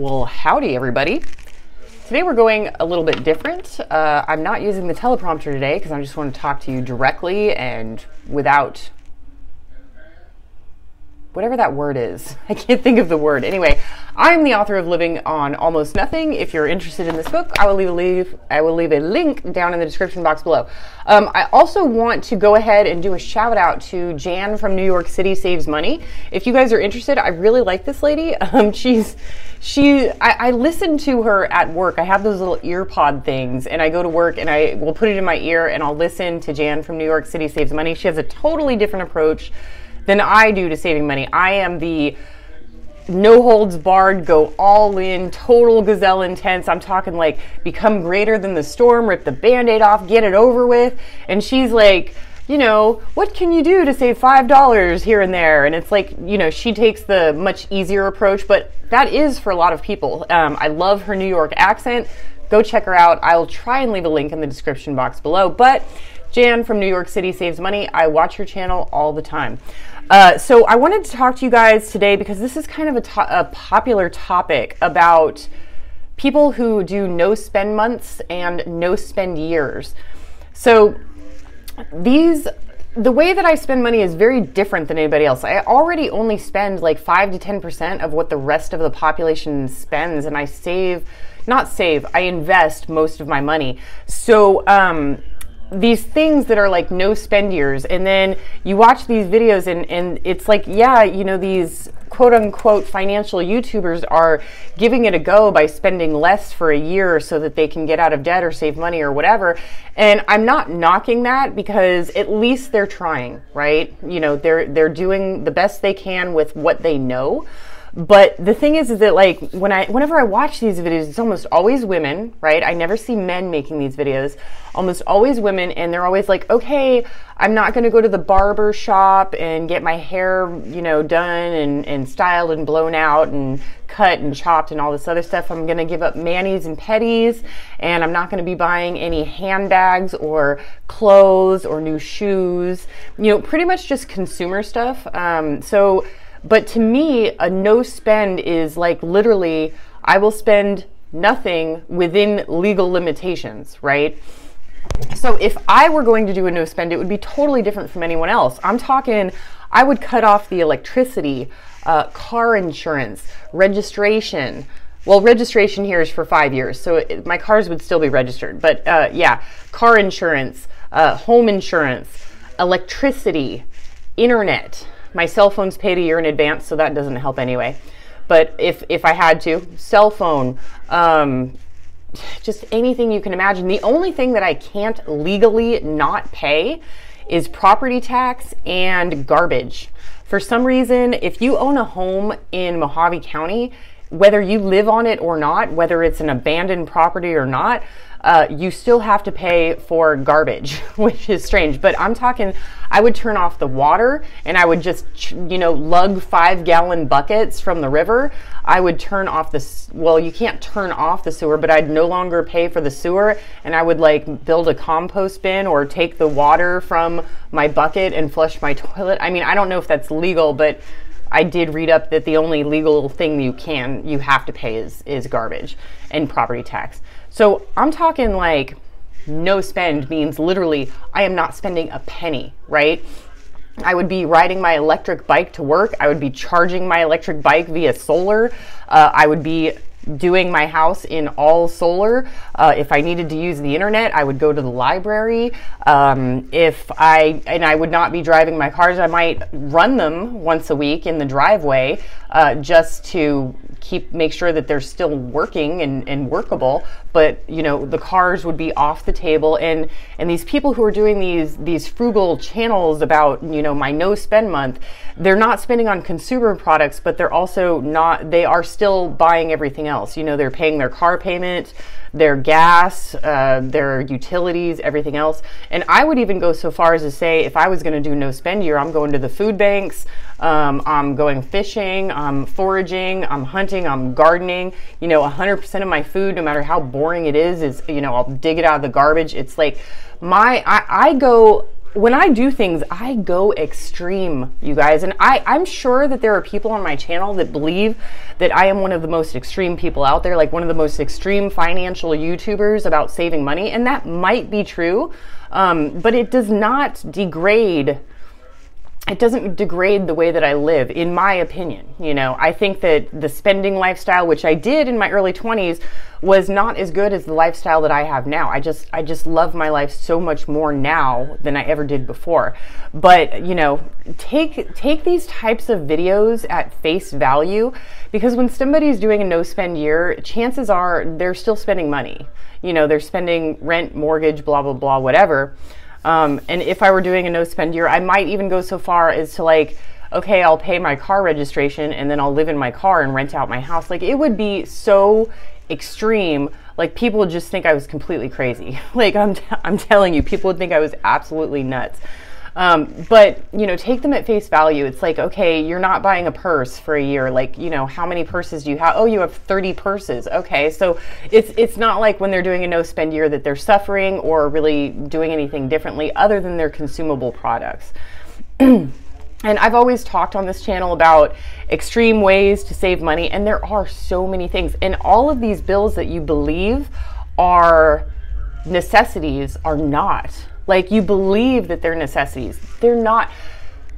Well, howdy everybody. Today we're going a little bit different. I'm not using the teleprompter today because I just want to talk to you directly and without whatever that word is. I can't think of the word. Anyway, I'm the author of Living on Almost Nothing. If you're interested in this book, I will leave a link down in the description box below. I also want to go ahead and do a shout out to Jan from New York City Saves Money. If you guys are interested, I really like this lady. I listen to her at work. I have those little ear pod things and I go to work and I will put it in my ear and I'll listen to Jan from New York City Saves Money. She has a totally different approach than I do to saving money. I am the no holds barred, go all in, total gazelle intense. I'm talking like become greater than the storm, rip the band-aid off, get it over with. And she's like, you know, what can you do to save $5 here and there? And it's like, you know, she takes the much easier approach, but that is for a lot of people. I love her New York accent. Go check her out. I'll try and leave a link in the description box below. But Jan from New York City Saves Money. I watch your channel all the time. So I wanted to talk to you guys today because this is kind of a popular topic about people who do no spend months and no spend years. So the way that I spend money is very different than anybody else. I already only spend like 5 to 10% of what the rest of the population spends, and I I invest most of my money. So these things that are like no spend years, and then you watch these videos and it's like, yeah, you know, these quote unquote financial YouTubers are giving it a go by spending less for a year so that they can get out of debt or save money or whatever. And I'm not knocking that because at least they're trying, right? You know, they're doing the best they can with what they know. But the thing is that like whenever I watch these videos, it's almost always women, right? I never see men making these videos. Almost always women, and they're always like, okay, I'm not going to go to the barber shop and get my hair, you know, done and styled and blown out and cut and chopped and all this other stuff. I'm going to give up manis and petties, and I'm not going to be buying any handbags or clothes or new shoes. You know, pretty much just consumer stuff. But to me, a no spend is like literally, I will spend nothing within legal limitations, right? So if I were going to do a no spend, it would be totally different from anyone else. I'm talking, I would cut off the electricity, car insurance, registration. Well, registration here is for 5 years, so my cars would still be registered. But yeah, car insurance, home insurance, electricity, internet. My cell phone's paid a year in advance, so that doesn't help anyway. But if I had to, cell phone, just anything you can imagine. The only thing that I can't legally not pay is property tax and garbage. For some reason, if you own a home in Mohave County, whether you live on it or not, whether it's an abandoned property or not, you still have to pay for garbage, which is strange. But I'm talking, I would turn off the water and I would just, you know, lug 5-gallon buckets from the river. I would turn off well, you can't turn off the sewer, but I'd no longer pay for the sewer, and I would like build a compost bin or take the water from my bucket and flush my toilet. I mean, I don't know if that's legal, but I did read up that the only legal thing you have to pay is garbage and property tax. So I'm talking like no spend means literally I am not spending a penny, right? I would be riding my electric bike to work. I would be charging my electric bike via solar. I would be doing my house in all solar. If I needed to use the internet, I would go to the library. I would not be driving my cars. I might run them once a week in the driveway just to make sure that they're still working and workable. But you know, the cars would be off the table, and these people who are doing these frugal channels about, you know, my no spend month, they're not spending on consumer products, but they're also not, they are still buying everything else. You know, they're paying their car payment, their gas, their utilities, everything else. And I would even go so far as to say, if I was going to do no spend year, I'm going to the food banks, I'm going fishing, I'm foraging, I'm hunting, I'm gardening. You know, 100% of my food, no matter how boring it is, you know, I'll dig it out of the garbage. It's like I go when I do things, I go extreme, you guys. And I'm sure that there are people on my channel that believe that I am one of the most extreme people out there, like one of the most extreme financial YouTubers about saving money. And that might be true, but it does not degrade. It doesn't degrade the way that I live, in my opinion. You know, I think that the spending lifestyle, which I did in my early 20s, was not as good as the lifestyle that I have now. I just love my life so much more now than I ever did before. But, you know, take these types of videos at face value, because when somebody's doing a no spend year, chances are they're still spending money. You know, they're spending rent, mortgage, blah, blah, blah, whatever. And if I were doing a no spend year, I might even go so far as to like, okay, I'll pay my car registration and then I'll live in my car and rent out my house. Like, it would be so extreme. Like, people would just think I was completely crazy. Like, I'm telling you, people would think I was absolutely nuts. But, you know, take them at face value. It's like, okay, you're not buying a purse for a year. Like, you know, how many purses do you have? Oh, you have 30 purses. Okay. So it's not like when they're doing a no spend year that they're suffering or really doing anything differently other than their consumable products. And I've always talked on this channel about extreme ways to save money. And there are so many things. And all of these bills that you believe are necessities are not. Like, you believe that they're necessities. They're not.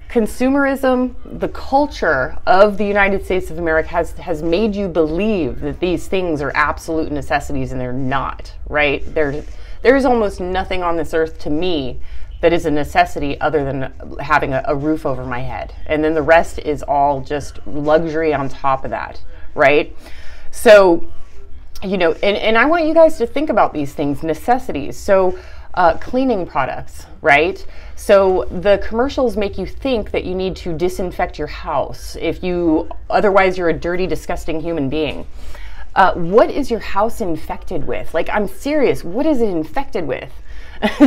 Consumerism, the culture of the United States of America has made you believe that these things are absolute necessities, and they're not, right? There's almost nothing on this earth to me that is a necessity other than having a roof over my head. And then the rest is all just luxury on top of that, right? So, you know, and I want you guys to think about these things, necessities. So, cleaning products, right? So the commercials make you think that you need to disinfect your house otherwise you're a dirty, disgusting human being. What is your house infected with? Like, I'm serious, what is it infected with?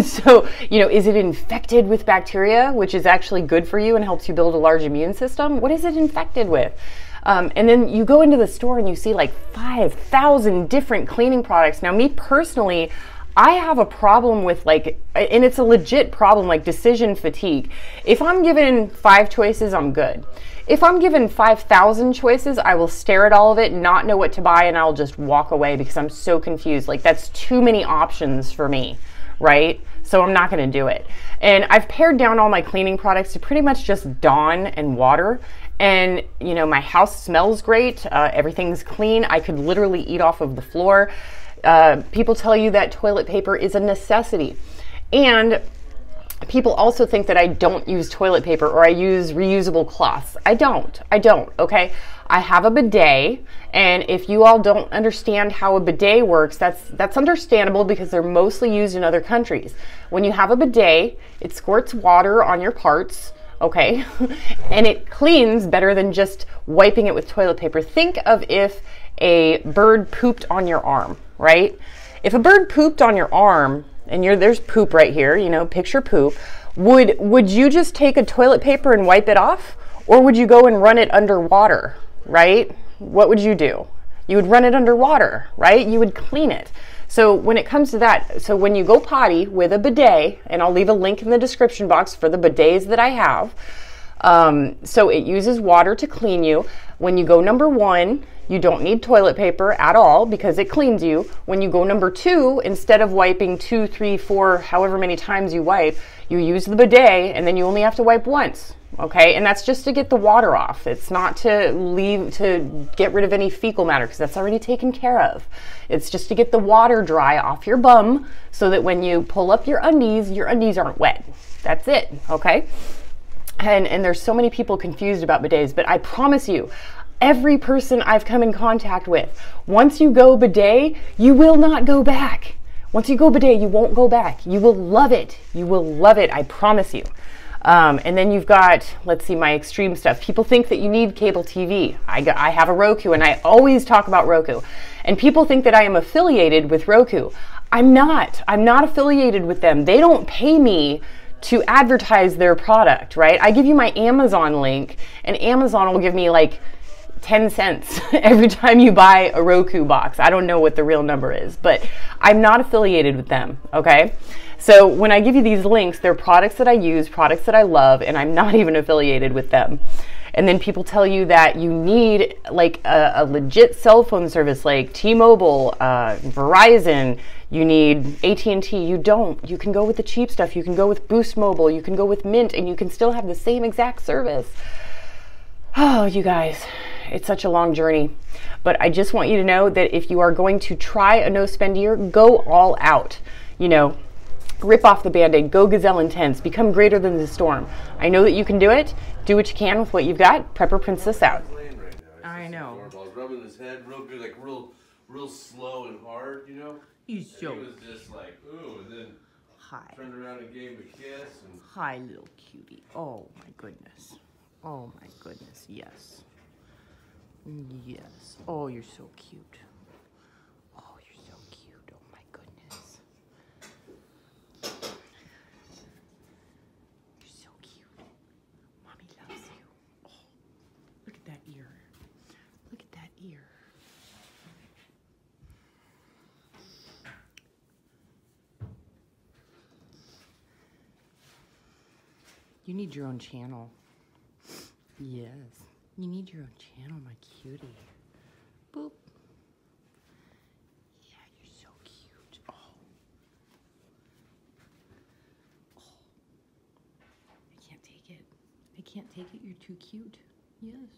So, you know, is it infected with bacteria, which is actually good for you and helps you build a large immune system? What is it infected with? And then you go into the store and you see like 5,000 different cleaning products. Now, me personally, I have a problem with, like, and it's a legit problem, like decision fatigue. If I'm given 5 choices, I'm good. If I'm given 5,000 choices, I will stare at all of it, not know what to buy, and I'll just walk away because I'm so confused. Like, that's too many options for me, right? So I'm not going to do it. And I've pared down all my cleaning products to pretty much just Dawn and water. And, you know, my house smells great. Everything's clean. I could literally eat off of the floor. People tell you that toilet paper is a necessity. And people also think that I don't use toilet paper or I use reusable cloths. I don't, okay? I have a bidet, and if you all don't understand how a bidet works, that's understandable because they're mostly used in other countries. When you have a bidet, it squirts water on your parts, okay? And it cleans better than just wiping it with toilet paper. Think of if a bird pooped on your arm, right? If a bird pooped on your arm, and there's poop right here, you know, picture poop, would you just take a toilet paper and wipe it off? Or would you go and run it underwater, right? What would you do? You would run it underwater, right? You would clean it. So when it comes to that, so when you go potty with a bidet, and I'll leave a link in the description box for the bidets that I have, so it uses water to clean you. When you go number 1, you don't need toilet paper at all because it cleans you. When you go number 2, instead of wiping 2, 3, 4, however many times you wipe, you use the bidet, and then you only have to wipe once. Okay, and that's just to get the water off. It's not to get rid of any fecal matter because that's already taken care of. It's just to get the water dry off your bum so that when you pull up your undies aren't wet. That's it, okay? And there's so many people confused about bidets, but I promise you, every person I've come in contact with, once you go bidet, you will not go back. Once you go bidet, you won't go back. You will love it. You will love it, I promise you. And then you've got, let's see, my extreme stuff. People think that you need cable TV. I have a Roku, and I always talk about Roku. And people think that I am affiliated with Roku. I'm not. I'm not affiliated with them. They don't pay me to advertise their product, right? I give you my Amazon link, and Amazon will give me like 10 cents every time you buy a Roku box. I don't know what the real number is, but I'm not affiliated with them, okay? So when I give you these links, they're products that I use, products that I love, and I'm not even affiliated with them. And then people tell you that you need like a legit cell phone service like T-Mobile, Verizon, you need AT&T. You don't. You can go with the cheap stuff. You can go with Boost Mobile. You can go with Mint, and you can still have the same exact service. Oh, you guys, it's such a long journey. But I just want you to know that if you are going to try a no spend year, go all out. You know, rip off the Band-Aid, go gazelle intense, become greater than the storm. I know that you can do it. Do what you can with what you've got. Prepper Princess out. I know. Rubbing his head real good, like real slow and hard, you know? He's so He was just like, ooh, and then turned around and gave him a kiss. And hi, little cutie. Oh my goodness. Oh my goodness. Yes. Yes. Oh, you're so cute. Oh, you're so cute. Oh my goodness. You're so cute. Mommy loves you. Oh, look at that ear. Look at that ear. You need your own channel. Yes. You need your own channel, my cutie. Boop. Yeah, you're so cute. Oh. Oh. I can't take it. I can't take it. You're too cute. Yes.